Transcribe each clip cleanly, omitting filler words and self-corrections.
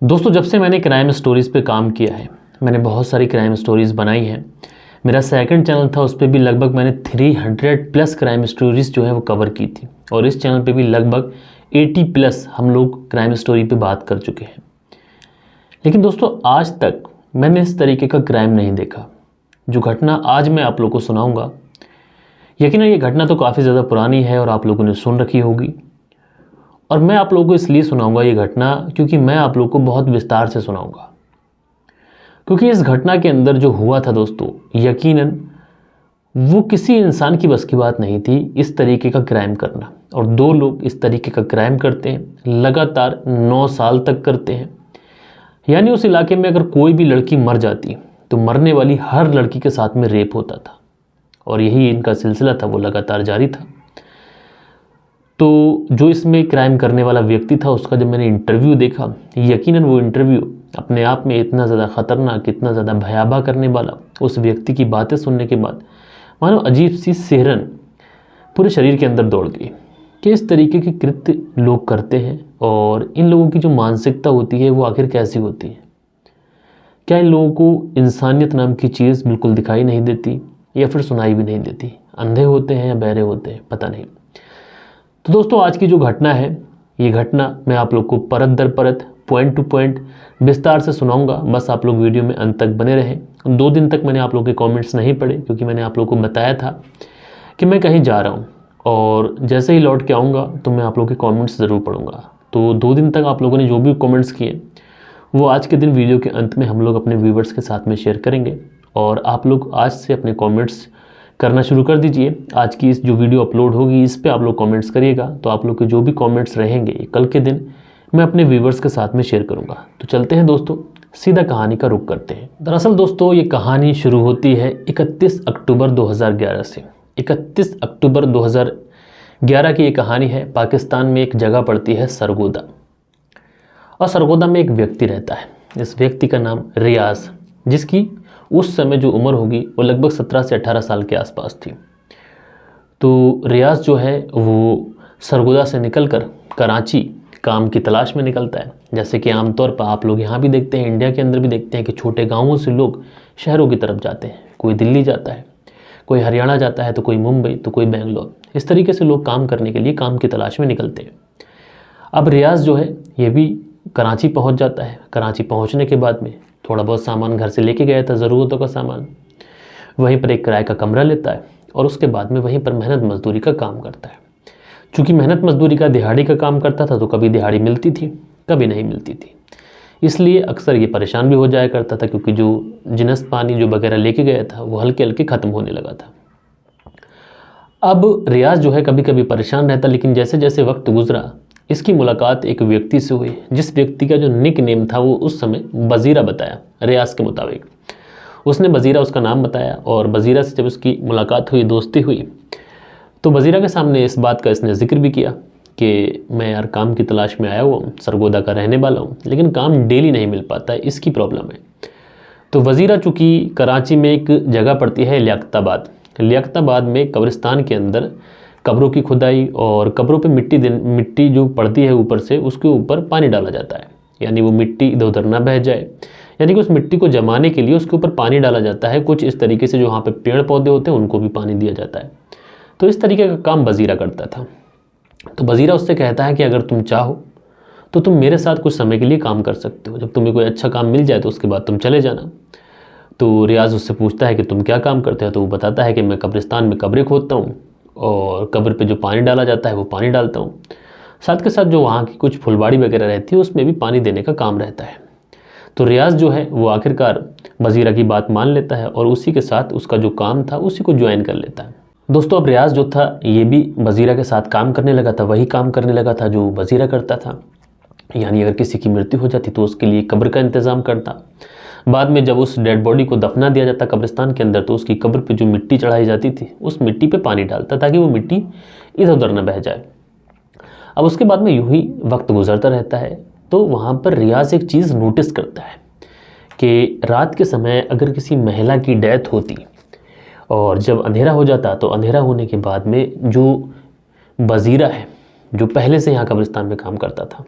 दोस्तों, जब से मैंने क्राइम स्टोरीज़ पे काम किया है, मैंने बहुत सारी क्राइम स्टोरीज़ बनाई हैं। मेरा सेकंड चैनल था, उस पे भी लगभग मैंने 300 प्लस क्राइम स्टोरीज़ जो है वो कवर की थी। और इस चैनल पे भी लगभग 80 प्लस हम लोग क्राइम स्टोरी पे बात कर चुके हैं। लेकिन दोस्तों, आज तक मैंने इस तरीके का क्राइम नहीं देखा। जो घटना आज मैं आप लोग को सुनाऊँगा, यकीनन ये घटना तो काफ़ी ज़्यादा पुरानी है और आप लोगों ने सुन रखी होगी। और मैं आप लोगों को इसलिए सुनाऊंगा ये घटना क्योंकि मैं आप लोगों को बहुत विस्तार से सुनाऊंगा। क्योंकि इस घटना के अंदर जो हुआ था दोस्तों, यकीनन वो किसी इंसान की बस की बात नहीं थी इस तरीके का क्राइम करना। और दो लोग इस तरीके का क्राइम करते हैं, लगातार 9 साल तक करते हैं। यानी उस इलाके में अगर कोई भी लड़की मर जाती तो मरने वाली हर लड़की के साथ में रेप होता था। और यही इनका सिलसिला था, वो लगातार जारी था। तो जो इसमें क्राइम करने वाला व्यक्ति था, उसका जब मैंने इंटरव्यू देखा, यकीनन वो इंटरव्यू अपने आप में इतना ज़्यादा ख़तरनाक, इतना ज़्यादा भयावह करने वाला, उस व्यक्ति की बातें सुनने के बाद मानो अजीब सी सिहरन पूरे शरीर के अंदर दौड़ गई कि इस तरीके के कृत्य लोग करते हैं और इन लोगों की जो मानसिकता होती है वो आखिर कैसी होती है। क्या इन लोगों को इंसानियत नाम की चीज़ बिल्कुल दिखाई नहीं देती या फिर सुनाई भी नहीं देती? अंधे होते हैं या बहरे होते हैं, पता नहीं। तो दोस्तों, आज की जो घटना है, ये घटना मैं आप लोग को परत दर परत, पॉइंट टू पॉइंट विस्तार से सुनाऊंगा। बस आप लोग वीडियो में अंत तक बने रहें। 2 दिन तक मैंने आप लोगों के कमेंट्स नहीं पढ़े क्योंकि मैंने आप लोगों को बताया था कि मैं कहीं जा रहा हूँ और जैसे ही लौट के आऊँगा तो मैं आप लोगों के कमेंट्स ज़रूर पढ़ूँगा। तो 2 दिन तक आप लोगों ने जो भी कमेंट्स किए वो आज के दिन वीडियो के अंत में हम लोग अपने व्यूवर्स के साथ में शेयर करेंगे। और आप लोग आज से अपने कमेंट्स करना शुरू कर दीजिए। आज की इस जो वीडियो अपलोड होगी इस पे आप लोग कमेंट्स करिएगा, तो आप लोग के जो भी कमेंट्स रहेंगे कल के दिन मैं अपने व्यूवर्स के साथ में शेयर करूंगा। तो चलते हैं दोस्तों, सीधा कहानी का रुख करते हैं। दरअसल दोस्तों, ये कहानी शुरू होती है 31 अक्टूबर 2011 से। 31 अक्टूबर 2011 की ये कहानी है। पाकिस्तान में एक जगह पड़ती है सरगोदा, और सरगोदा में एक व्यक्ति रहता है। इस व्यक्ति का नाम रियाज, जिसकी उस समय जो उम्र होगी वो लगभग 17 से 18 साल के आसपास थी। तो रियाज जो है वो सरगोदा से निकलकर कराची काम की तलाश में निकलता है। जैसे कि आमतौर पर आप लोग यहाँ भी देखते हैं, इंडिया के अंदर भी देखते हैं कि छोटे गांवों से लोग शहरों की तरफ जाते हैं। कोई दिल्ली जाता है, कोई हरियाणा जाता है, तो कोई मुंबई, तो कोई बेंगलोर। इस तरीके से लोग काम करने के लिए काम की तलाश में निकलते हैं। अब रियाज जो है ये भी कराची पहुँच जाता है। कराची पहुँचने के बाद में थोड़ा बहुत सामान घर से लेके गया था, ज़रूरतों का सामान। वहीं पर एक किराए का कमरा लेता है और उसके बाद में वहीं पर मेहनत मजदूरी का काम करता है। चूँकि मेहनत मजदूरी का दिहाड़ी का काम करता था तो कभी दिहाड़ी मिलती थी, कभी नहीं मिलती थी। इसलिए अक्सर ये परेशान भी हो जाया करता था, क्योंकि जो जिनस पानी जो वगैरह लेके गया था वो हल्के हल्के ख़त्म होने लगा था। अब रियाज जो है कभी कभी परेशान रहता, लेकिन जैसे जैसे वक्त गुजरा इसकी मुलाकात एक व्यक्ति से हुई, जिस व्यक्ति का जो निक नेम था वो उस समय बजीरा बताया। रियाज के मुताबिक उसने बजीरा उसका नाम बताया, और बजीरा से जब उसकी मुलाकात हुई, दोस्ती हुई, तो बजीरा के सामने इस बात का इसने जिक्र भी किया कि मैं यार काम की तलाश में आया हुआ हूँ, सरगोदा का रहने वाला हूँ, लेकिन काम डेली नहीं मिल पाता है, इसकी प्रॉब्लम है। तो वजीरा चूँकि कराची में एक जगह पड़ती है लियाकताबाद, लियाकताबाद में कब्रिस्तान के अंदर कब्रों की खुदाई और कब्रों पे मिट्टी जो पड़ती है ऊपर से, उसके ऊपर पानी डाला जाता है। यानी वो मिट्टी इधर उधर ना बह जाए, यानी कि उस मिट्टी को जमाने के लिए उसके ऊपर पानी डाला जाता है। कुछ इस तरीके से जो वहाँ पे पेड़ पौधे होते हैं उनको भी पानी दिया जाता है। तो इस तरीके का काम बजीरा करता था। तो बजीरा उससे कहता है कि अगर तुम चाहो तो तुम मेरे साथ कुछ समय के लिए काम कर सकते हो, जब तुम्हें कोई अच्छा काम मिल जाए तो उसके बाद तुम चले जाना। तो रियाज उससे पूछता है कि तुम क्या काम करते हो? तो वो बताता है कि मैं कब्रिस्तान में कब्रें खोदता हूँ और कब्र पे जो पानी डाला जाता है वो पानी डालता हूँ। साथ के साथ जो वहाँ की कुछ फुलबाड़ी वगैरह रहती है उसमें भी पानी देने का काम रहता है। तो रियाज जो है वो आखिरकार बजीरा की बात मान लेता है और उसी के साथ उसका जो काम था उसी को ज्वाइन कर लेता है। दोस्तों, अब रियाज जो था ये भी बजीरा के साथ काम करने लगा था, वही काम करने लगा था जो बजीरा करता था। यानी अगर किसी की मृत्यु हो जाती तो उसके लिए कब्र का इंतज़ाम करता। बाद में जब उस डेड बॉडी को दफना दिया जाता कब्रिस्तान के अंदर, तो उसकी कब्र पे जो मिट्टी चढ़ाई जाती थी उस मिट्टी पे पानी डालता ताकि वो मिट्टी इधर उधर न बह जाए। अब उसके बाद में यूं ही वक्त गुजरता रहता है, तो वहाँ पर रियाज एक चीज़ नोटिस करता है कि रात के समय अगर किसी महिला की डेथ होती और जब अंधेरा हो जाता, तो अंधेरा होने के बाद में जो बजीरा है, जो पहले से यहाँ कब्रिस्तान में काम करता था,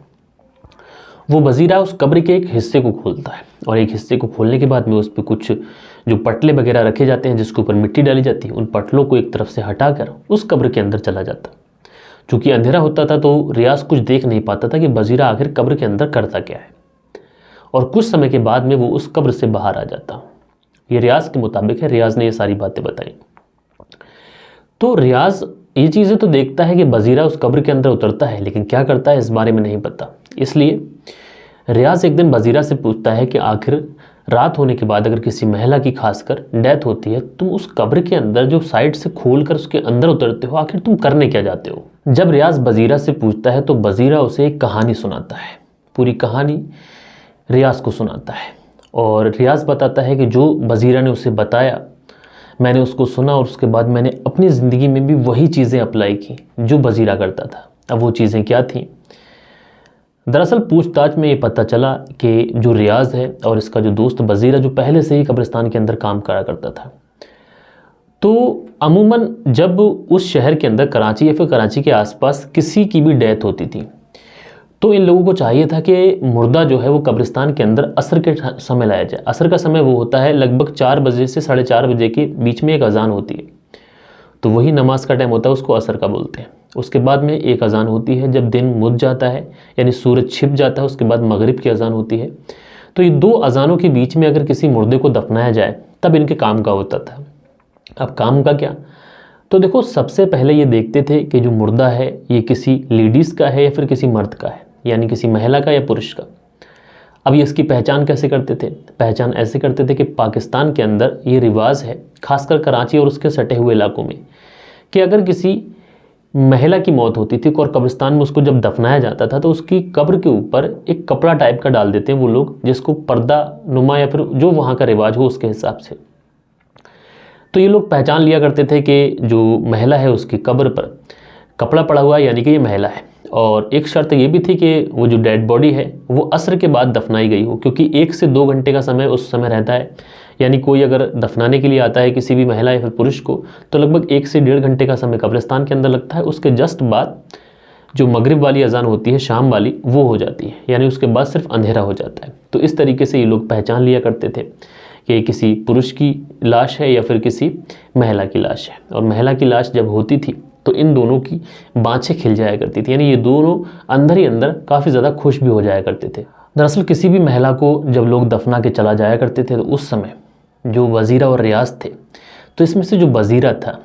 वो बजीरा उस कब्र के एक हिस्से को खोलता है और एक हिस्से को खोलने के बाद में उस पर कुछ जो पटले वगैरह रखे जाते हैं जिसके ऊपर मिट्टी डाली जाती है, उन पटलों को एक तरफ से हटाकर उस कब्र के अंदर चला जाता। चूँकि अंधेरा होता था तो रियाज कुछ देख नहीं पाता था कि बजीरा आखिर कब्र के अंदर करता क्या है, और कुछ समय के बाद में वो उस कब्र से बाहर आ जाता। ये रियाज के मुताबिक है, रियाज ने ये सारी बातें बताई। तो रियाज ये चीज़ें तो देखता है कि बजीरा उस कब्र के अंदर उतरता है, लेकिन क्या करता है इस बारे में नहीं पता। इसलिए रियाज एक दिन बजीरा से पूछता है कि आखिर रात होने के बाद अगर किसी महिला की खासकर डेथ होती है, तुम उस कब्र के अंदर जो साइड से खोल कर उसके अंदर उतरते हो, आखिर तुम करने क्या जाते हो। जब रियाज बजीरा से पूछता है तो बजीरा उसे एक कहानी सुनाता है, पूरी कहानी रियाज को सुनाता है। और रियाज बताता है कि जो बजीरा ने उसे बताया मैंने उसको सुना और उसके बाद मैंने अपनी ज़िंदगी में भी वही चीज़ें अप्लाई की जो बजीरा करता था। अब वो चीज़ें क्या थीं? दरअसल पूछताछ में ये पता चला कि जो रियाज है और इसका जो दोस्त बजीरा, जो पहले से ही कब्रिस्तान के अंदर काम करा करता था, तो अमूमन जब उस शहर के अंदर कराची या फिर कराची के आसपास किसी की भी डेथ होती थी तो इन लोगों को चाहिए था कि मुर्दा जो है वो कब्रिस्तान के अंदर असर के समय लाया जाए। असर का समय वो होता है लगभग 4 बजे से 4:30 बजे के बीच में एक अजान होती है, तो वही नमाज का टाइम होता है, उसको असर का बोलते हैं। उसके बाद में एक अजान होती है जब दिन मुझ जाता है, यानी सूरज छिप जाता है, उसके बाद मगरिब की अजान होती है। तो ये 2 अजानों के बीच में अगर किसी मुर्दे को दफनाया जाए तब इनके काम का होता था। अब काम का क्या? तो देखो, सबसे पहले ये देखते थे कि जो मुर्दा है ये किसी लेडीज़ का है या फिर किसी मर्द का है, यानी किसी महिला का या पुरुष का। अब ये इसकी पहचान कैसे करते थे? पहचान ऐसे करते थे कि पाकिस्तान के अंदर ये रिवाज है, खासकर कराची और उसके सटे हुए इलाकों में, कि अगर किसी महिला की मौत होती थी और कब्रिस्तान में उसको जब दफनाया जाता था तो उसकी कब्र के ऊपर एक कपड़ा टाइप का डाल देते हैं वो लोग, जिसको पर्दा नुमा या फिर जो वहाँ का रिवाज हो उसके हिसाब से। तो ये लोग पहचान लिया करते थे कि जो महिला है उसकी कब्र पर कपड़ा पड़ा हुआ है, यानी कि ये महिला है। और एक शर्त ये भी थी कि वो जो डेड बॉडी है वो असर के बाद दफनाई गई हो, क्योंकि 1 से 2 घंटे का समय उस समय रहता है। यानी कोई अगर दफनाने के लिए आता है किसी भी महिला या फिर पुरुष को तो लगभग 1 से 1.5 घंटे का समय कब्रिस्तान के अंदर लगता है। उसके जस्ट बाद जो मगरिब वाली अजान होती है, शाम वाली, वो हो जाती है, यानी उसके बाद सिर्फ अंधेरा हो जाता है। तो इस तरीके से ये लोग पहचान लिया करते थे कि किसी पुरुष की लाश है या फिर किसी महिला की लाश है। और महिला की लाश जब होती थी तो इन दोनों की बाँछें खिल जाया करती थी, यानी ये दोनों अंदर ही अंदर काफ़ी ज़्यादा खुश भी हो जाया करते थे। दरअसल किसी भी महिला को जब लोग दफना के चला जाया करते थे तो उस समय जो वज़ीरा और रियाज थे, तो इसमें से जो वज़ीरा था,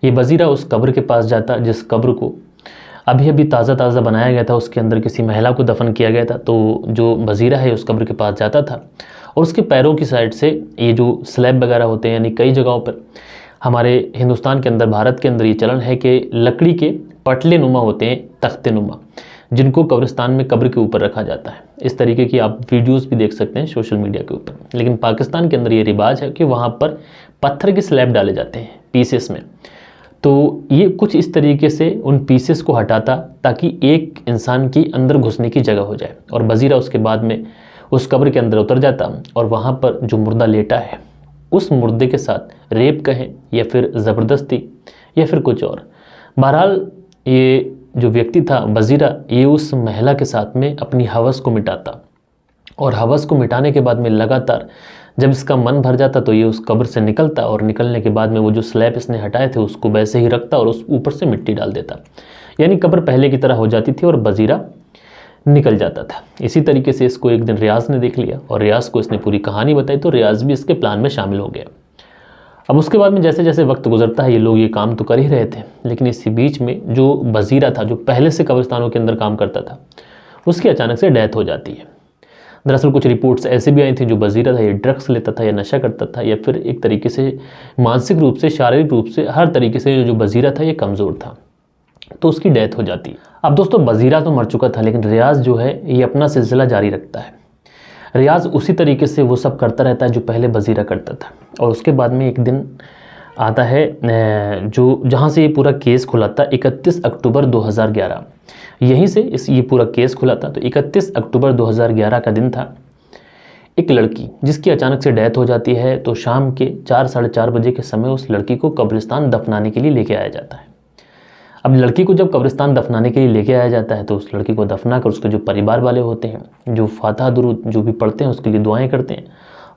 ये वज़ीरा उस कब्र के पास जाता जिस कब्र को अभी अभी ताज़ा बनाया गया था, उसके अंदर किसी महिला को दफन किया गया था। तो जो वज़ीरा है उस कब्र के पास जाता था और उसके पैरों की साइड से ये जो स्लैब वगैरह होते हैं, यानी कई जगहों पर हमारे हिंदुस्तान के अंदर, भारत के अंदर ये चलन है कि लकड़ी के पटले नुमा होते हैं, तख्ते नुमा, जिनको कब्रिस्तान में कब्र के ऊपर रखा जाता है। इस तरीके की आप वीडियोस भी देख सकते हैं सोशल मीडिया के ऊपर। लेकिन पाकिस्तान के अंदर ये रिवाज है कि वहाँ पर पत्थर के स्लैब डाले जाते हैं पीसेस में। तो ये कुछ इस तरीके से उन पीसेस को हटाता ताकि एक इंसान की अंदर घुसने की जगह हो जाए। और वज़ीरा उसके बाद में उस कब्र के अंदर उतर जाता और वहाँ पर जो मुर्दा लेटा है उस मुर्दे के साथ रेप कहें या फिर ज़बरदस्ती या फिर कुछ और, बहरहाल ये जो व्यक्ति था वज़ीरा, ये उस महिला के साथ में अपनी हवस को मिटाता। और हवस को मिटाने के बाद में लगातार जब इसका मन भर जाता तो ये उस कब्र से निकलता और निकलने के बाद में वो जो स्लैब इसने हटाए थे उसको वैसे ही रखता और उस ऊपर से मिट्टी डाल देता, यानी कब्र पहले की तरह हो जाती थी और वज़ीरा निकल जाता था। इसी तरीके से इसको एक दिन रियाज ने देख लिया और रियाज को इसने पूरी कहानी बताई, तो रियाज भी इसके प्लान में शामिल हो गया। अब उसके बाद में जैसे जैसे वक्त गुजरता है, ये लोग ये काम तो कर ही रहे थे, लेकिन इसी बीच में जो वज़ीरा था, जो पहले से कब्रिस्तानों के अंदर काम करता था, उसकी अचानक से डेथ हो जाती है। दरअसल कुछ रिपोर्ट्स ऐसे भी आई थी जो वज़ीरा था ये ड्रग्स लेता था या नशा करता था या फिर एक तरीके से मानसिक रूप से, शारीरिक रूप से, हर तरीके से जो वज़ीरा था ये कमज़ोर था, तो उसकी डेथ हो जाती है। अब दोस्तों, वज़ीरा तो मर चुका था, लेकिन रियाज जो है ये अपना सिलसिला जारी रखता है। रियाज उसी तरीके से वो सब करता रहता है जो पहले वज़ीरा करता था। और उसके बाद में एक दिन आता है जो जहाँ से ये पूरा केस खुला था, 31 अक्टूबर 2011, यहीं से ये पूरा केस खुला था। तो 31 अक्टूबर 2011 का दिन था। एक लड़की जिसकी अचानक से डेथ हो जाती है, तो शाम के 4 साढ़े 4 बजे के समय उस लड़की को कब्रिस्तान दफनाने के लिए लेके आया जाता है। अब लड़की को जब कब्रिस्तान दफनाने के लिए लेके आया जाता है तो उस लड़की को दफना कर उसके जो परिवार वाले होते हैं, जो फातिहा दुरूद जो भी पढ़ते हैं, उसके लिए दुआएं करते हैं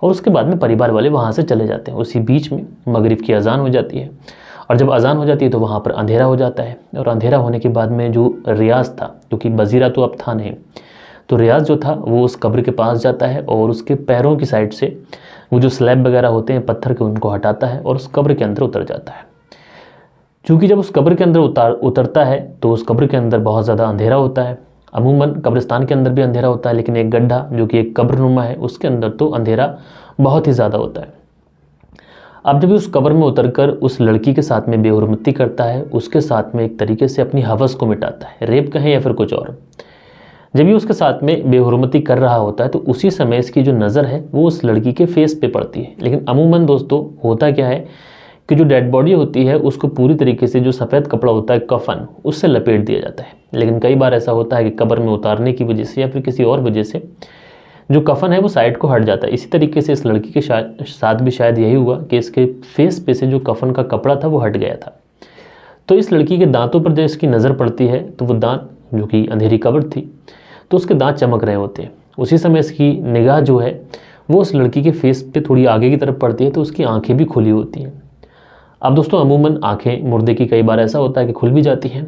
और उसके बाद में परिवार वाले वहाँ से चले जाते हैं। उसी बीच में मगरिब की अजान हो जाती है और जब अजान हो जाती है तो वहाँ पर अंधेरा हो जाता है। और अंधेरा होने के बाद में जो रियाज था, क्योंकि बजीरा तो अब था नहीं, तो रियाज जो था वो उस कब्र के पास जाता है और उसके पैरों की साइड से वो जो स्लैब वगैरह होते हैं पत्थर के, उनको हटाता है और उस कब्र के अंदर उतर जाता है। क्योंकि जब उस कब्र के अंदर उतरता है तो उस कब्र के अंदर बहुत ज़्यादा अंधेरा होता है। अमूमन कब्रिस्तान के अंदर भी अंधेरा होता है, लेकिन एक गड्ढा जो कि एक कब्रनुमा है उसके अंदर तो अंधेरा बहुत ही ज़्यादा होता है। अब जब उस कब्र में उतरकर उस लड़की के साथ में बेहुरमती करता है, उसके साथ में एक तरीके से अपनी हवस को मिटाता है, रेप कहें या फिर कुछ और। जब ये उसके साथ में बेहुरमती कर रहा होता है तो उसी समय इसकी जो नज़र है वो उस लड़की के फेस पे पड़ती है। लेकिन अमूमन दोस्तों होता क्या है कि जो डेड बॉडी होती है उसको पूरी तरीके से जो सफ़ेद कपड़ा होता है कफन, उससे लपेट दिया जाता है। लेकिन कई बार ऐसा होता है कि कब्र में उतारने की वजह से या फिर किसी और वजह से जो कफन है वो साइड को हट जाता है। इसी तरीके से इस लड़की के साथ भी शायद यही हुआ कि इसके फेस पे से जो कफन का कपड़ा था वो हट गया था। तो इस लड़की के दांतों पर जब इसकी नज़र पड़ती है तो वो दांत, जो कि अंधेरी कब्र थी तो उसके दांत चमक रहे होते हैं। उसी समय इसकी निगाह जो है वो उस लड़की के फेस पे थोड़ी आगे की तरफ पड़ती है तो उसकी आंखें भी खुली होती हैं। अब दोस्तों अमूमन आंखें मुर्दे की कई बार ऐसा होता है कि खुल भी जाती हैं।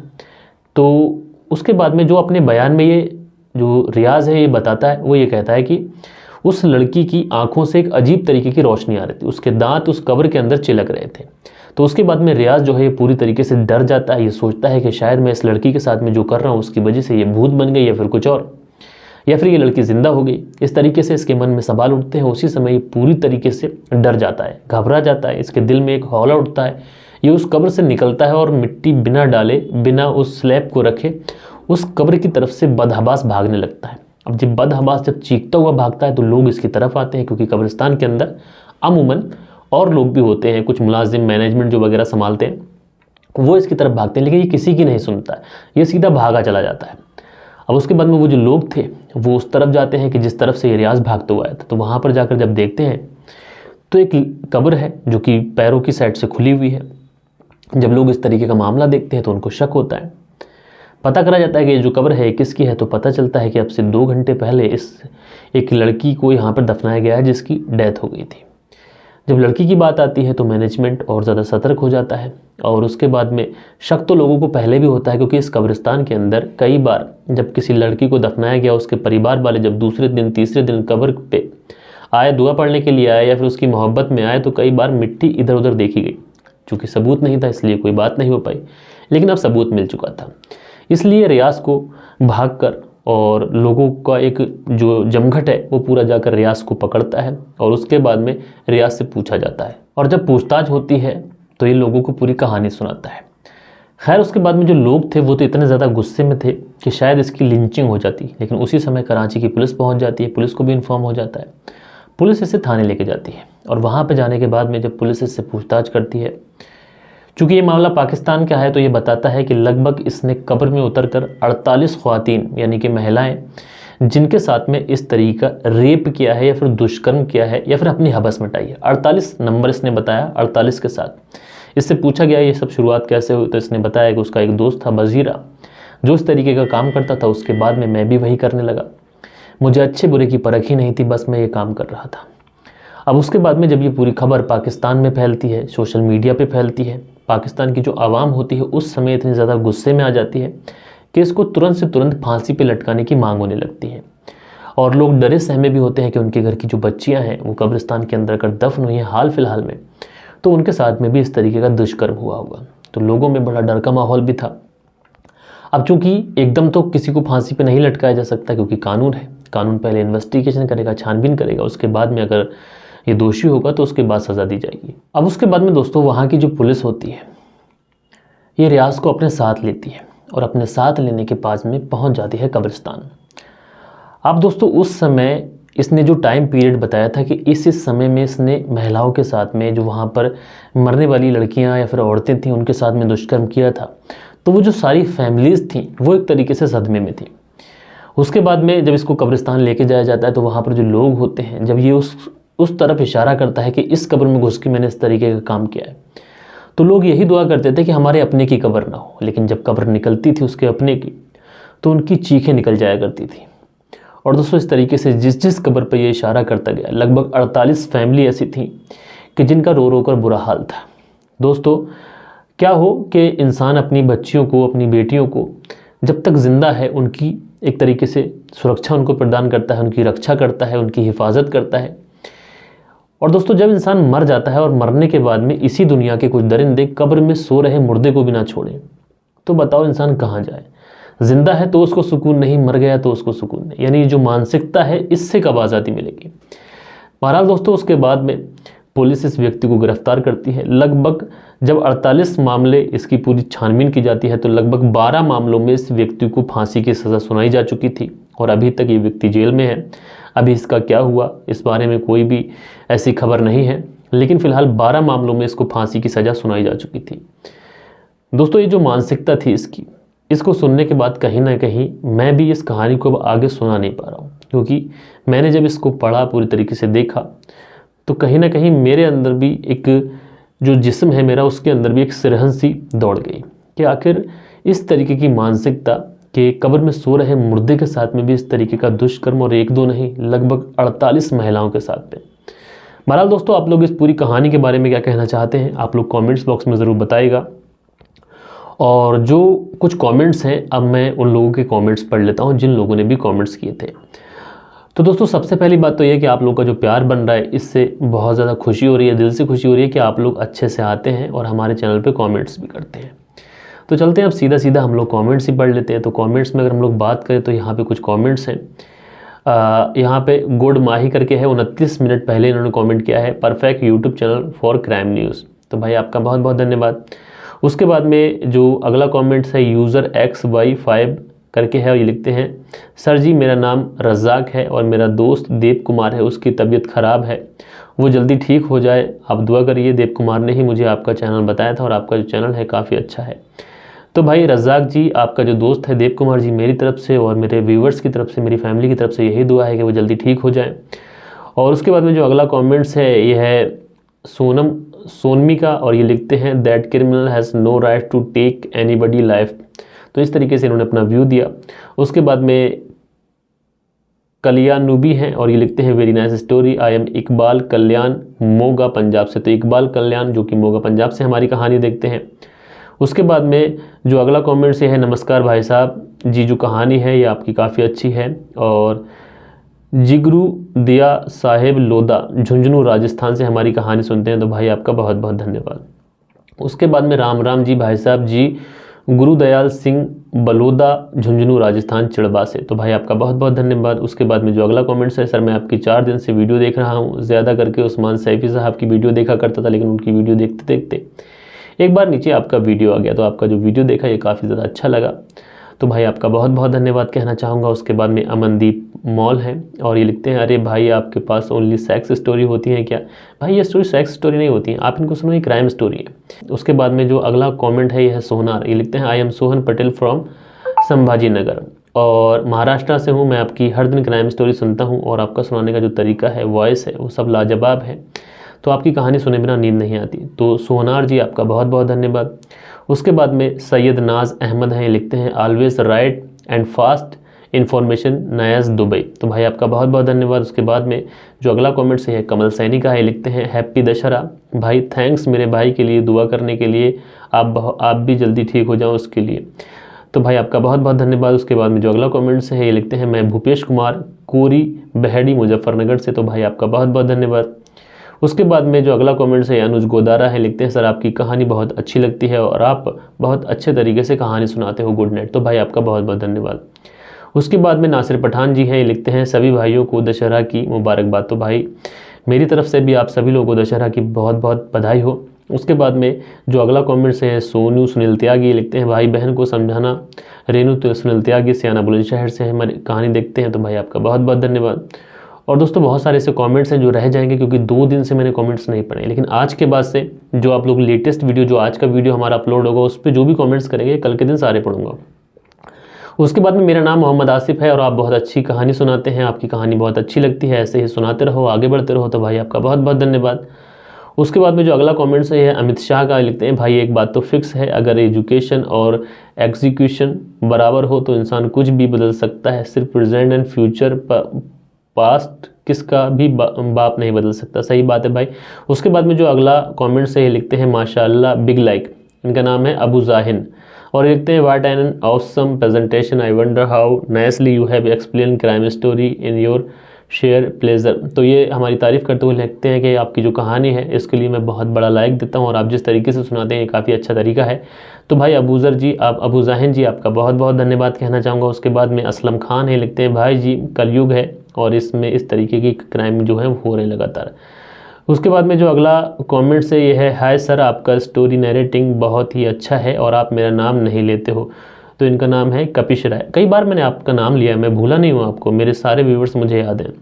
तो उसके बाद में जो अपने बयान में ये जो रियाज है ये बताता है, वो ये कहता है कि उस लड़की की आंखों से एक अजीब तरीके की रोशनी आ रही थी, उसके दांत उस कब्र के अंदर चिलक रहे थे। तो उसके बाद में रियाज जो है ये पूरी तरीके से डर जाता है। ये सोचता है कि शायद मैं इस लड़की के साथ में जो कर रहा हूँ उसकी वजह से ये भूत बन गई या फिर कुछ और, या फिर ये लड़की ज़िंदा हो गई। इस तरीके से इसके मन में सवाल उठते हैं। उसी समय ये पूरी तरीके से डर जाता है, घबरा जाता है। इसके दिल में एक हौला उठता है। ये उस कब्र से निकलता है और मिट्टी बिना डाले, बिना उस स्लैब को रखे उस कब्र की तरफ से बदहवास भागने लगता है। अब जब बदहवास जब चीखता हुआ भागता है तो लोग इसकी तरफ आते हैं, क्योंकि कब्रिस्तान के अंदर अमूमन और लोग भी होते हैं, कुछ मुलाजिम, मैनेजमेंट जो वगैरह संभालते हैं, वो इसकी तरफ भागते हैं। लेकिन ये किसी की नहीं सुनता है, ये सीधा भागा चला जाता है। अब उसके बाद में वो जो लोग थे वो उस तरफ जाते हैं कि जिस तरफ से ये रियाज भागते हुआ आया था। तो वहाँ पर जाकर जब देखते हैं तो एक कब्र है जो कि पैरों की साइड से खुली हुई है। जब लोग इस तरीके का मामला देखते हैं तो उनको शक होता है। पता करा जाता है कि ये जो कब्र है किसकी है, तो पता चलता है कि अब से 2 घंटे पहले इस एक लड़की को यहाँ पर दफनाया गया है जिसकी डेथ हो गई थी। जब लड़की की बात आती है तो मैनेजमेंट और ज़्यादा सतर्क हो जाता है। और उसके बाद में शक तो लोगों को पहले भी होता है, क्योंकि इस कब्रिस्तान के अंदर कई बार जब किसी लड़की को दफनाया गया, उसके परिवार वाले जब दूसरे दिन तीसरे दिन कब्र पे आए, दुआ पढ़ने के लिए आए या फिर उसकी मोहब्बत में आए, तो कई बार मिट्टी इधर उधर देखी गई। चूँकि सबूत नहीं था इसलिए कोई बात नहीं हो पाई, लेकिन अब सबूत मिल चुका था। इसलिए रियाज को भागकर और लोगों का एक जो जमघट है वो पूरा जाकर रियाज को पकड़ता है और उसके बाद में रियाज से पूछा जाता है। और जब पूछताछ होती है तो ये लोगों को पूरी कहानी सुनाता है। खैर उसके बाद में जो लोग थे वो तो इतने ज़्यादा गुस्से में थे कि शायद इसकी लिंचिंग हो जाती, लेकिन उसी समय कराची की पुलिस पहुंच जाती है। पुलिस को भी इन्फॉर्म हो जाता है। पुलिस इसे थाने लेके जाती है और वहाँ पर जाने के बाद में जब पुलिस इससे पूछताछ करती है, चूँकि ये मामला पाकिस्तान का है, तो ये बताता है कि लगभग इसने कब्र में उतरकर 48 ख्वातीन यानी कि महिलाएं जिनके साथ में इस तरीका रेप किया है या फिर दुष्कर्म किया है या फिर अपनी हवस मिटाई है। 48 नंबर इसने बताया, 48 के साथ। इससे पूछा गया ये सब शुरुआत कैसे हुई, तो इसने बताया कि उसका एक दोस्त था बजीरा जो इस तरीके का काम करता था। उसके बाद में मैं भी वही करने लगा। मुझे अच्छे बुरे की परख ही नहीं थी, बस मैं ये काम कर रहा था। अब उसके बाद में जब ये पूरी खबर पाकिस्तान में फैलती है, सोशल मीडिया पे फैलती है, पाकिस्तान की जो आवाम होती है उस समय इतनी ज़्यादा गुस्से में आ जाती है कि इसको तुरंत से तुरंत फांसी पे लटकाने की मांग होने लगती है। और लोग डरे सहमे भी होते हैं कि उनके घर की जो बच्चियां हैं वो कब्रिस्तान के अंदर कर दफन हुई हैं हाल फिलहाल में, तो उनके साथ में भी इस तरीके का दुष्कर्म हुआ होगा। तो लोगों में बड़ा डर का माहौल भी था। अब चूँकि एकदम तो किसी को फांसी पे नहीं लटकाया जा सकता, क्योंकि कानून है। कानून पहले इन्वेस्टिगेशन करेगा, छानबीन करेगा, उसके बाद में अगर ये दोषी होगा तो उसके बाद सज़ा दी जाएगी। अब उसके बाद में दोस्तों वहाँ की जो पुलिस होती है ये रियाज को अपने साथ लेती है और अपने साथ लेने के पास में पहुँच जाती है कब्रिस्तान। अब दोस्तों उस समय इसने जो टाइम पीरियड बताया था कि इस समय में इसने महिलाओं के साथ में जो वहाँ पर मरने वाली लड़कियाँ या फिर औरतें थीं उनके साथ में दुष्कर्म किया था, तो वो जो सारी फैमिलीज़ थीं वो एक तरीके से सदमे में थी। उसके बाद में जब इसको कब्रिस्तान लेके जाया जाता है तो वहाँ पर जो लोग होते हैं, जब ये उस तरफ इशारा करता है कि इस कब्र में घुस के मैंने इस तरीके का काम किया है, तो लोग यही दुआ करते थे कि हमारे अपने की कब्र ना हो, लेकिन जब कब्र निकलती थी उसके अपने की तो उनकी चीखें निकल जाया करती थी। और दोस्तों इस तरीके से जिस जिस कब्र पर यह इशारा करता गया, लगभग 48 फैमिली ऐसी थी कि जिनका रो रो कर बुरा हाल था। दोस्तों क्या हो कि इंसान अपनी बच्चियों को, अपनी बेटियों को जब तक ज़िंदा है उनकी एक तरीके से सुरक्षा उनको प्रदान करता है, उनकी रक्षा करता है, उनकी हिफाजत करता है। और दोस्तों जब इंसान मर जाता है और मरने के बाद में इसी दुनिया के कुछ दरिंदे कब्र में सो रहे मुर्दे को भी ना छोड़ें, तो बताओ इंसान कहाँ जाए। जिंदा है तो उसको सुकून नहीं, मर गया तो उसको सुकून नहीं। यानी जो मानसिकता है इससे कब आज़ादी मिलेगी। बहरहाल दोस्तों उसके बाद में पुलिस इस व्यक्ति को गिरफ्तार करती है। लगभग जब 48 मामले इसकी पूरी छानबीन की जाती है तो लगभग 12 मामलों में इस व्यक्ति को फांसी की सज़ा सुनाई जा चुकी थी और अभी तक ये व्यक्ति जेल में है। अभी इसका क्या हुआ इस बारे में कोई भी ऐसी खबर नहीं है, लेकिन फ़िलहाल 12 मामलों में इसको फांसी की सज़ा सुनाई जा चुकी थी। दोस्तों ये जो मानसिकता थी इसकी, इसको सुनने के बाद कहीं ना कहीं मैं भी इस कहानी को अब आगे सुना नहीं पा रहा हूँ, क्योंकि मैंने जब इसको पढ़ा, पूरी तरीके से देखा, तो कहीं ना कहीं मेरे अंदर भी एक जो जिस्म है मेरा, उसके अंदर भी एक सिरहन सी दौड़ गई कि आखिर इस तरीके की मानसिकता कि कब्र में सो रहे मुर्दे के साथ में भी इस तरीके का दुष्कर्म, और एक दो नहीं लगभग 48 महिलाओं के साथ में। बहरहाल दोस्तों आप लोग इस पूरी कहानी के बारे में क्या कहना चाहते हैं आप लोग कमेंट्स बॉक्स में ज़रूर बताइएगा। और जो कुछ कमेंट्स हैं अब मैं उन लोगों के कमेंट्स पढ़ लेता हूं जिन लोगों ने भी कमेंट्स किए थे। तो दोस्तों सबसे पहली बात तो ये कि आप लोगों का जो प्यार बन रहा है इससे बहुत ज़्यादा खुशी हो रही है, दिल से खुशी हो रही है कि आप लोग अच्छे से आते हैं और हमारे चैनल पे कमेंट्स भी करते हैं। तो चलते हैं अब सीधा सीधा हम लोग कमेंट्स ही पढ़ लेते हैं। तो कमेंट्स में अगर हम लोग बात करें तो यहाँ पे कुछ कमेंट्स हैं। यहाँ पे गुड माही करके है, 29 मिनट पहले इन्होंने कमेंट किया है, perfect YouTube channel for crime news. तो भाई आपका बहुत बहुत धन्यवाद। उसके बाद में जो अगला कमेंट्स है यूज़र XY5 करके है और ये लिखते हैं, सर जी मेरा नाम रज़ाक है और मेरा दोस्त देव कुमार है, उसकी तबीयत ख़राब है, वो जल्दी ठीक हो जाए, आप दुआ करिए। देव कुमार ने ही मुझे आपका चैनल बताया था और आपका जो चैनल है काफ़ी अच्छा है। तो भाई रज़ाक जी, आपका जो दोस्त है देव कुमार जी, मेरी तरफ से और मेरे व्यूवर्स की तरफ से, मेरी फैमिली की तरफ से यही दुआ है कि वो जल्दी ठीक हो जाए। और उसके बाद में जो अगला कमेंट्स है ये है सोनमी का और ये लिखते हैं that criminal has no right to take anybody life. तो इस तरीके से इन्होंने अपना व्यू दिया। उसके बाद में कल्याणुबी हैं और ये लिखते हैं very nice story, I am Iqbal Kalyan Moga Punjab से। तो इकबाल कल्याण जो कि मोगा पंजाब से हमारी कहानी देखते हैं। उसके बाद में जो अगला कमेंट से है, नमस्कार भाई साहब जी, जो कहानी है ये आपकी काफ़ी अच्छी है और जिगरू दिया साहेब लोदा झुंझुनू राजस्थान से हमारी कहानी सुनते हैं। तो भाई आपका बहुत बहुत धन्यवाद। उसके बाद में राम राम जी भाई साहब जी, गुरुदयाल सिंह बलोदा झुंझुनू राजस्थान चिड़बा से। तो भाई आपका बहुत बहुत धन्यवाद। उसके बाद में जो अगला कमेंट्स है, सर मैं आपकी 4 दिन से वीडियो देख रहा हूँ, ज़्यादा करके उस्मान सैफी साहब की वीडियो देखा करता था, लेकिन उनकी वीडियो देखते देखते एक बार नीचे आपका वीडियो आ गया, तो आपका जो वीडियो देखा ये काफ़ी ज़्यादा अच्छा लगा। तो भाई आपका बहुत बहुत धन्यवाद कहना चाहूँगा। उसके बाद में अमनदीप मॉल है और ये लिखते हैं, अरे भाई आपके पास ओनली सेक्स स्टोरी होती है क्या? भाई ये स्टोरी सेक्स स्टोरी नहीं होती है, आप इनको सुनो, ये क्राइम स्टोरी है। उसके बाद में जो अगला कमेंट है ये है सोहनार, ये लिखते हैं I am Sohan Patel from Sambhaji Nagar और महाराष्ट्र से हूँ, मैं आपकी हर दिन क्राइम स्टोरी सुनता हूँ और आपका सुनाने का जो तरीका है, वॉइस है, वो सब लाजवाब है, तो आपकी कहानी सुने बिना नींद नहीं आती। तो सोहनार जी आपका बहुत बहुत धन्यवाद। उसके बाद में सैयद नाज अहमद हैं, लिखते हैं always right and fast information Niaz Dubai. तो भाई आपका बहुत बहुत धन्यवाद। उसके बाद में जो अगला कमेंट से है कमल सैनी का है, लिखते हैं हैप्पी दशहरा भाई, थैंक्स मेरे भाई के लिए दुआ करने के लिए, आप भी जल्दी ठीक हो जाओ उसके लिए। तो भाई आपका बहुत बहुत धन्यवाद। उसके बाद में जो अगला कमेंट से है ये लिखते हैं मैं भूपेश कुमार कोरी बहेड़ी मुजफ्फरनगर से। तो भाई आपका बहुत बहुत धन्यवाद। उसके बाद में जो अगला कमेंट है अनुज गोदारा है, लिखते हैं सर आपकी कहानी बहुत अच्छी लगती है और आप बहुत अच्छे तरीके से कहानी सुनाते हो, गुड नाइट। तो भाई आपका बहुत बहुत धन्यवाद। उसके बाद में नासिर पठान जी हैं, ये लिखते हैं सभी भाइयों को दशहरा की मुबारकबाद। तो भाई मेरी तरफ से भी आप सभी लोगों को दशहरा की बहुत बहुत बधाई हो। उसके बाद में जो अगला कमेंट है सोनू सुनील त्यागी, लिखते हैं भाई बहन को समझाना, रेणु सुनील त्यागी सियाना बुलंदशहर से हमारी कहानी देखते हैं। तो भाई आपका बहुत बहुत धन्यवाद। और दोस्तों बहुत सारे ऐसे कमेंट्स हैं जो रह जाएंगे क्योंकि 2 दिन से मैंने कमेंट्स नहीं पढ़े, लेकिन आज के बाद से जो आप लोग लेटेस्ट वीडियो, जो आज का वीडियो हमारा अपलोड होगा, उस पर जो भी कमेंट्स करेंगे कल के दिन सारे पढ़ूंगा। उसके बाद में मेरा नाम मोहम्मद आसिफ है और आप बहुत अच्छी कहानी सुनाते हैं, आपकी कहानी बहुत अच्छी लगती है, ऐसे ही सुनाते रहो, आगे बढ़ते रहो। तो भाई आपका बहुत बहुत धन्यवाद। उसके बाद में जो अगला कमेंट्स है अमित शाह का, लिखते हैं भाई एक बात तो फिक्स है, अगर एजुकेशन और एग्जीक्यूशन बराबर हो तो इंसान कुछ भी बदल सकता है, सिर्फ प्रेजेंट एंड फ्यूचर, पास्ट किसका भी बाप नहीं बदल सकता। सही बात है भाई। उसके बाद में जो अगला कमेंट्स है ये लिखते हैं माशाल्लाह बिग लाइक, इनका नाम है अबू जाहिन, और लिखते हैं what an awesome presentation, I wonder how nicely you have explain crime story in your share pleasure. तो ये हमारी तारीफ़ करते हुए लिखते हैं कि आपकी जो कहानी है इसके लिए मैं बहुत बड़ा लाइक देता हूँ और आप जिस तरीके से सुनाते हैं ये काफ़ी अच्छा तरीका है। तो भाई अबूज़र जी, आप अबू जाहिन जी, आपका बहुत बहुत धन्यवाद कहना चाहूँगा। उसके बाद में असलम खान है, लिखते हैं भाई जी कलयुग है और इसमें इस तरीके की क्राइम जो है हो रहे लगातार। उसके बाद में जो अगला कमेंट से ये है हाय सर, आपका स्टोरी नरेटिंग बहुत ही अच्छा है और आप मेरा नाम नहीं लेते हो। तो इनका नाम है कपिश राय। कई बार मैंने आपका नाम लिया है, मैं भूला नहीं हूँ आपको, मेरे सारे व्यूवर्स मुझे याद हैं।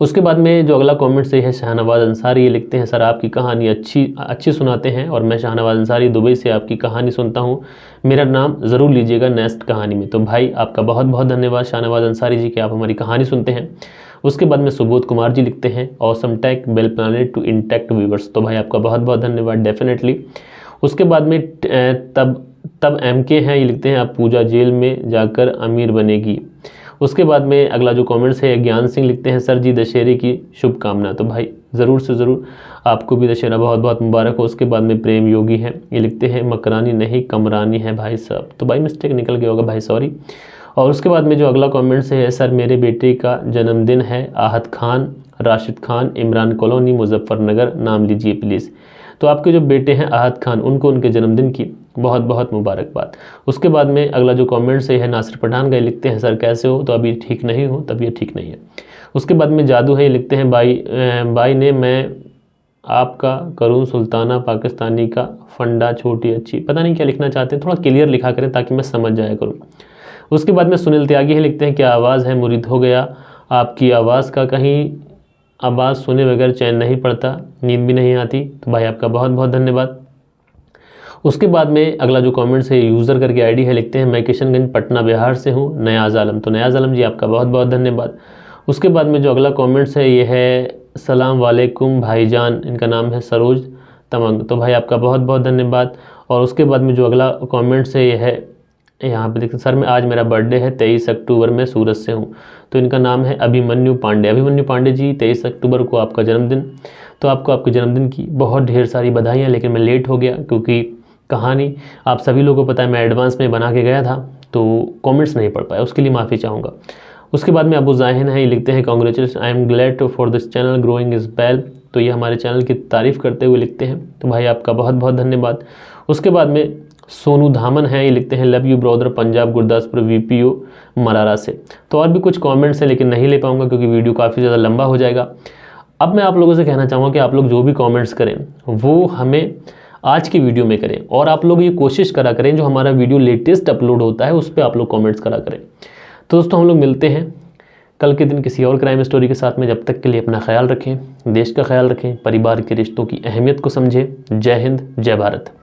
उसके बाद में जो अगला कमेंट से है शाहनवाज अंसारी, ये लिखते हैं सर आपकी कहानी अच्छी सुनाते हैं और मैं शाहनवाज अंसारी दुबई से आपकी कहानी सुनता हूँ, मेरा नाम ज़रूर लीजिएगा नेक्स्ट कहानी में। तो भाई आपका बहुत बहुत धन्यवाद शाहनवाज अंसारी जी कि आप हमारी कहानी सुनते हैं। उसके बाद में सुबोध कुमार जी लिखते हैं awesome tech well planned to intact viewers. तो भाई आपका बहुत बहुत धन्यवाद डेफिनेटली। उसके बाद में तब MK हैं, ये लिखते हैं आप पूजा जेल में जाकर अमीर बनेगी। उसके बाद में अगला जो कमेंट्स है ज्ञान सिंह, लिखते हैं सर जी दशहरे की शुभकामना। तो भाई ज़रूर से ज़रूर आपको भी दशहरा बहुत बहुत मुबारक हो। उसके बाद में प्रेम योगी हैं, ये लिखते हैं मकरानी नहीं कमरानी है भाई साहब। तो भाई मिस्टेक निकल गया होगा भाई, सॉरी। और उसके बाद में जो अगला कमेंट्स है सर मेरे बेटे का जन्मदिन है, आहत खान राशिद खान, इमरान कॉलोनी मुजफ्फरनगर, नाम लीजिए प्लीज़। तो आपके जो बेटे हैं आहत खान, उनको उनके जन्मदिन की बहुत बहुत मुबारकबाद। उसके बाद में अगला जो कमेंट्स है नासिर पठान का, लिखते हैं सर कैसे हो, तो अभी ठीक नहीं हो, तबीयत ठीक नहीं है। उसके बाद में जादू है, लिखते हैं भाई ने मैं आपका करूं सुल्ताना पाकिस्तानी का फंडा छोटी अच्छी, पता नहीं क्या लिखना चाहते हैं, थोड़ा क्लियर लिखा करें ताकि मैं समझ जाया करूं। उसके बाद में सुनील त्यागी है, लिखते हैं क्या आवाज़ है, मुरीद हो गया आपकी आवाज़ का, कहीं आवाज़ सुने बगैर चैन नहीं पड़ता, नींद भी नहीं आती। तो भाई आपका बहुत बहुत धन्यवाद। उसके बाद में अगला जो कमेंट्स है यूज़र करके आईडी है, लिखते हैं मैं किशनगंज पटना बिहार से हूँ, नयाज़ आलम। तो नयाज़ आलम जी आपका बहुत बहुत धन्यवाद। उसके बाद में जो अगला कमेंट्स है ये है सलाम वालेकुम भाईजान, इनका नाम है सरोज तमंग। तो भाई आपका बहुत बहुत धन्यवाद। और उसके बाद में जो अगला कमेंट्स है ये है यहाँ पे देखते सर मैं आज मेरा बर्थडे है 23 अक्टूबर में सूरत से हूँ। तो इनका नाम है अभिमन्यु पांडे। अभिमन्यु पांडे जी 23 अक्टूबर को आपका जन्मदिन, तो आपको आपके जन्मदिन की बहुत ढेर सारी बधाइयाँ। लेकिन मैं लेट हो गया क्योंकि कहानी आप सभी लोगों को पता है मैं एडवांस में बना के गया था तो कमेंट्स नहीं पढ़ पाया, उसके लिए माफ़ी चाहूँगा। उसके बाद में अबू जाहिन है, ये लिखते हैं congratulation I am glad for this channel growing is well. तो ये हमारे चैनल की तारीफ़ करते हुए लिखते हैं, तो भाई आपका बहुत बहुत धन्यवाद। उसके बाद में सोनू धामन है, ये लिखते हैं love you brother Punjab Gurdaspur VPO मरारा से। तो और भी कुछ कमेंट्स हैं लेकिन नहीं ले पाऊंगा क्योंकि वीडियो काफ़ी ज़्यादा लंबा हो जाएगा। अब मैं आप लोगों से कहना चाहूँगा कि आप लोग जो भी कमेंट्स करें वो हमें आज की वीडियो में करें और आप लोग ये कोशिश करा करें जो हमारा वीडियो लेटेस्ट अपलोड होता है उस पर आप लोग कमेंट्स करा करें। तो दोस्तों हम लोग मिलते हैं कल के दिन किसी और क्राइम स्टोरी के साथ में। जब तक के लिए अपना ख्याल रखें, देश का ख्याल रखें, परिवार के रिश्तों की अहमियत को समझें। जय हिंद, जय भारत।